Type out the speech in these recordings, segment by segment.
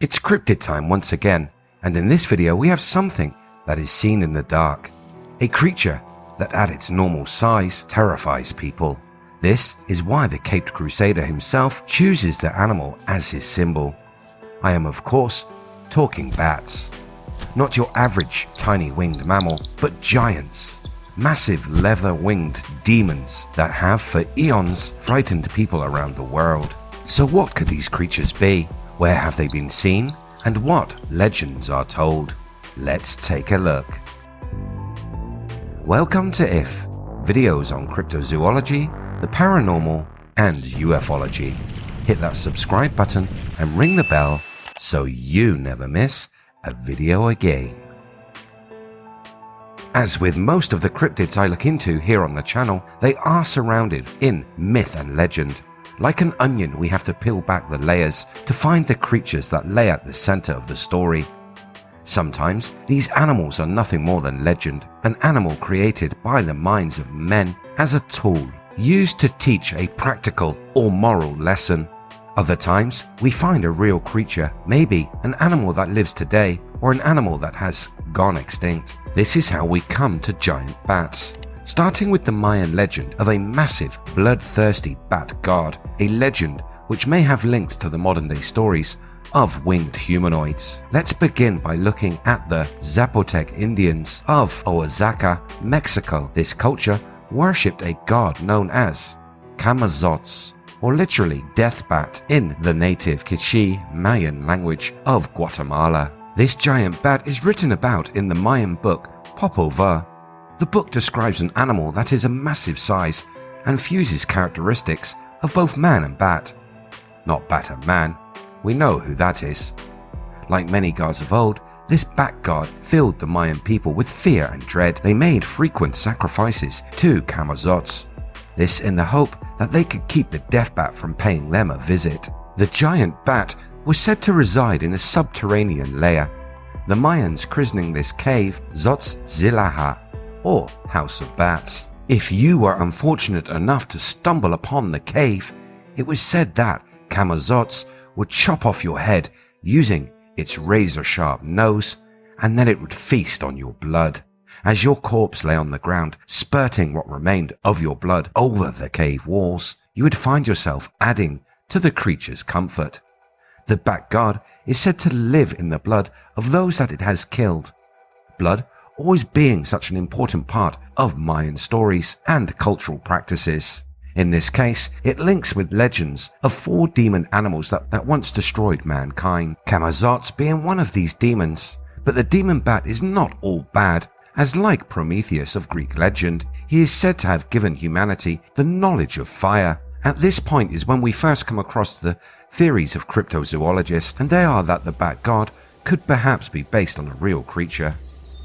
It's cryptid time once again, and in this video we have something that is seen in the dark. A creature that at its normal size terrifies people. This is why the caped crusader himself chooses the animal as his symbol. I am of course talking bats. Not your average tiny winged mammal, but giants. Massive leather-winged demons that have for eons frightened people around the world. So what could these creatures be? Where have they been seen? And what legends are told? Let's take a look. Welcome to IF, videos on cryptozoology, the paranormal, and ufology. Hit that subscribe button and ring the bell so you never miss a video again. As with most of the cryptids I look into here on the channel, they are surrounded in myth and legend. Like an onion, we have to peel back the layers to find the creatures that lay at the center of the story. Sometimes these animals are nothing more than legend, an animal created by the minds of men as a tool used to teach a practical or moral lesson. Other times we find a real creature, maybe an animal that lives today or an animal that has gone extinct. This is how we come to giant bats. Starting with the Mayan legend of a massive, bloodthirsty bat god, a legend which may have links to the modern-day stories of winged humanoids. Let's begin by looking at the Zapotec Indians of Oaxaca, Mexico. This culture worshipped a god known as Camazotz, or literally death bat in the native Quiché Mayan language of Guatemala. This giant bat is written about in the Mayan book Popol Vuh. The book describes an animal that is a massive size and fuses characteristics of both man and bat. Not bat and man, we know who that is. Like many gods of old, this bat god filled the Mayan people with fear and dread. They made frequent sacrifices to Camazotz, this in the hope that they could keep the death bat from paying them a visit. The giant bat was said to reside in a subterranean layer, the Mayans christening this cave Zotzzilaha, or House of Bats. If you were unfortunate enough to stumble upon the cave, it was said that Camazotz would chop off your head using its razor-sharp nose, and then it would feast on your blood. As your corpse lay on the ground, spurting what remained of your blood over the cave walls, you would find yourself adding to the creature's comfort. The bat god is said to live in the blood of those that it has killed. Blood always being such an important part of Mayan stories and cultural practices. In this case, it links with legends of 4 demon animals that once destroyed mankind, Camazotz being one of these demons. But the demon bat is not all bad, as like Prometheus of Greek legend, he is said to have given humanity the knowledge of fire. At this point is when we first come across the theories of cryptozoologists, and they are that the bat god could perhaps be based on a real creature.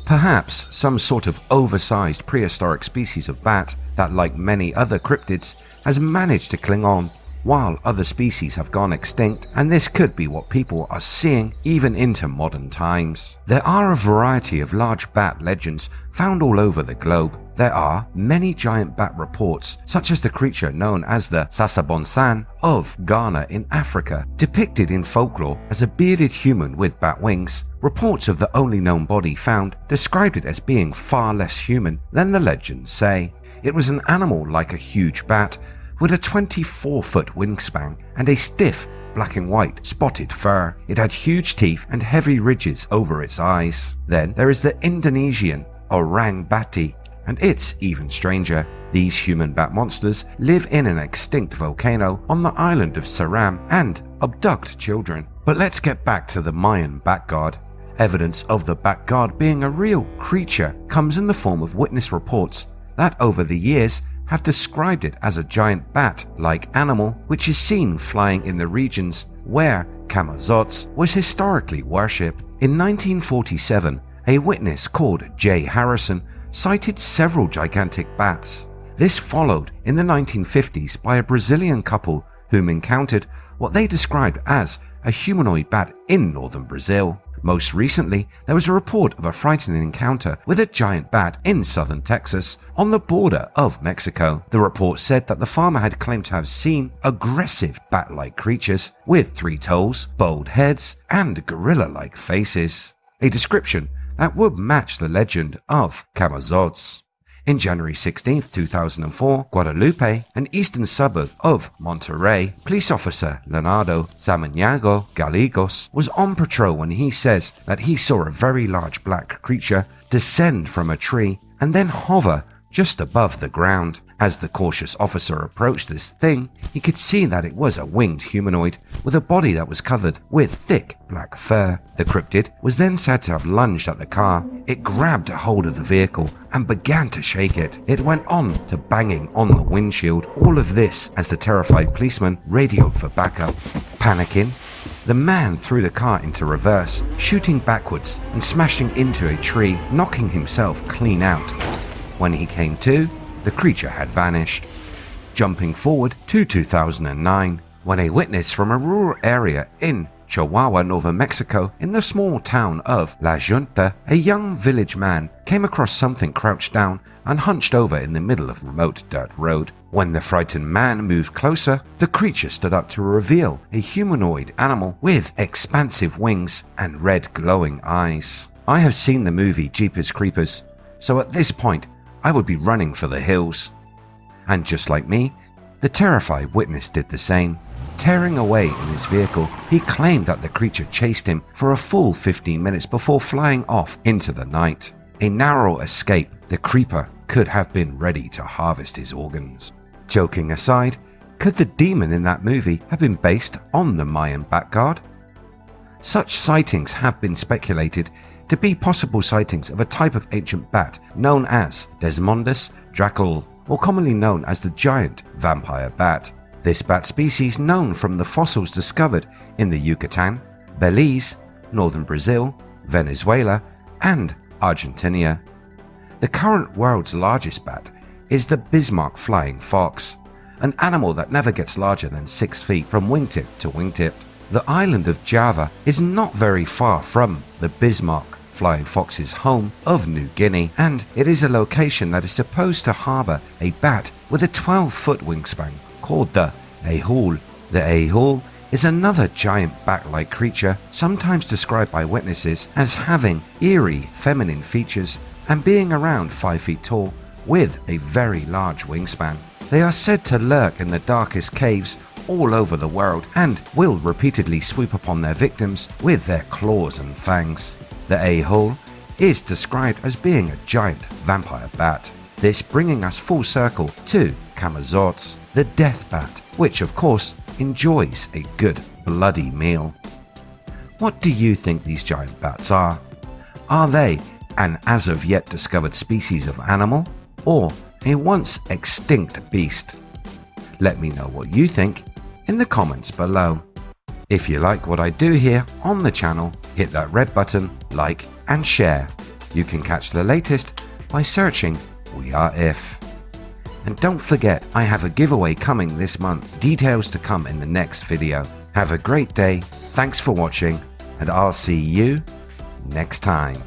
Perhaps some sort of oversized prehistoric species of bat that, like many other cryptids, has managed to cling on while other species have gone extinct, and this could be what people are seeing even into modern times. There are a variety of large bat legends found all over the globe. There are many giant bat reports, such as the creature known as the Sasabonsan of Ghana in Africa, depicted in folklore as a bearded human with bat wings. Reports of the only known body found described it as being far less human than the legends say. It was an animal like a huge bat, with a 24-foot wingspan and a stiff black and white spotted fur. It had huge teeth and heavy ridges over its eyes. Then there is the Indonesian orang-bati, and it's even stranger. These human bat monsters live in an extinct volcano on the island of Seram and abduct children. But let's get back to the Mayan bat god. Evidence of the bat god being a real creature comes in the form of witness reports that over the years have described it as a giant bat-like animal which is seen flying in the regions where Camazotz was historically worshipped. In 1947, a witness called J. Harrison sighted several gigantic bats. This followed in the 1950s by a Brazilian couple whom encountered what they described as a humanoid bat in northern Brazil. Most recently, there was a report of a frightening encounter with a giant bat in southern Texas on the border of Mexico. The report said that the farmer had claimed to have seen aggressive bat-like creatures with 3 toes, bold heads, and gorilla-like faces. A description that would match the legend of Camazotz. In January 16, 2004, Guadalupe, an eastern suburb of Monterrey, police officer Leonardo Samaniego Gallegos was on patrol when he says that he saw a very large black creature descend from a tree and then hover just above the ground. As the cautious officer approached this thing, he could see that it was a winged humanoid with a body that was covered with thick black fur. The cryptid was then said to have lunged at the car. It grabbed a hold of the vehicle and began to shake it. It went on to banging on the windshield. All of this as the terrified policeman radioed for backup. Panicking, the man threw the car into reverse, shooting backwards and smashing into a tree, knocking himself clean out. When he came to, the creature had vanished. Jumping forward to 2009, when a witness from a rural area in Chihuahua, Northern Mexico, in the small town of La Junta, a young village man came across something crouched down and hunched over in the middle of a remote dirt road. When the frightened man moved closer, the creature stood up to reveal a humanoid animal with expansive wings and red glowing eyes. I have seen the movie Jeepers Creepers, so at this point, I would be running for the hills. And just like me, the terrified witness did the same. Tearing away in his vehicle, he claimed that the creature chased him for a full 15 minutes before flying off into the night. A narrow escape, the creeper could have been ready to harvest his organs. Joking aside, could the demon in that movie have been based on the Mayan bat god? Such sightings have been speculated to be possible sightings of a type of ancient bat known as Desmondus dracal, or commonly known as the giant vampire bat. This bat species known from the fossils discovered in the Yucatan, Belize, northern Brazil, Venezuela, and Argentina. The current world's largest bat is the Bismarck flying fox, an animal that never gets larger than 6 feet from wingtip to wingtip. The island of Java is not very far from the Bismarck flying fox's home of New Guinea, and it is a location that is supposed to harbor a bat with a 12-foot wingspan called the ahul. The ahul is another giant bat-like creature, sometimes described by witnesses as having eerie feminine features and being around 5 feet tall with a very large wingspan. They are said to lurk in the darkest caves all over the world and will repeatedly swoop upon their victims with their claws and fangs. The ahul is described as being a giant vampire bat. This bringing us full circle to Camazotz, the death bat, which of course enjoys a good bloody meal. What do you think these giant bats are? Are they an as of yet discovered species of animal or a once extinct beast? Let me know what you think in the comments below. If you like what I do here on the channel, hit that red button, like and share. You can catch the latest by searching We Are If. And don't forget, I have a giveaway coming this month, details to come in the next video. Have a great day, thanks for watching, and I'll see you next time.